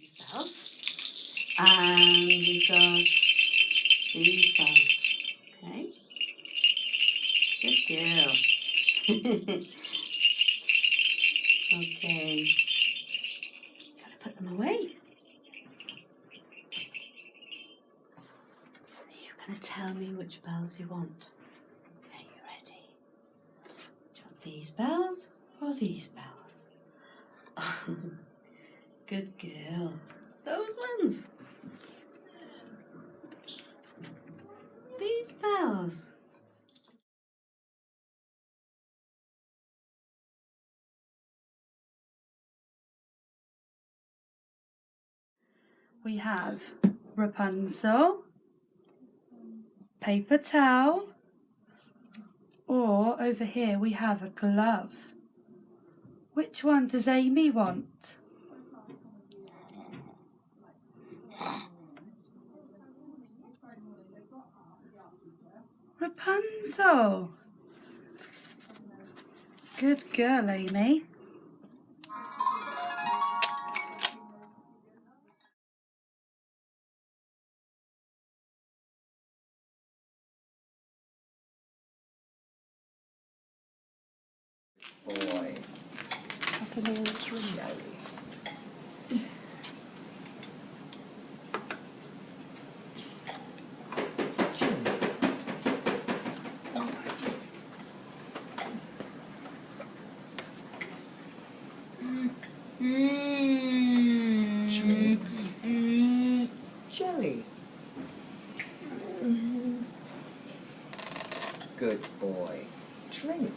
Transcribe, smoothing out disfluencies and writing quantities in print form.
these bells. And we've got these bells. Okay. Good girl. Okay. Gotta put them away. You're gonna tell me which bells you want. Are you ready? Do you want these bells or these bells? Good girl. Those ones. These bells. We have Rapunzel, paper towel, or over here we have a glove. Which one does Amy want? Rapunzel. Good girl, Amy. Boy. Jelly. Good boy. Drink.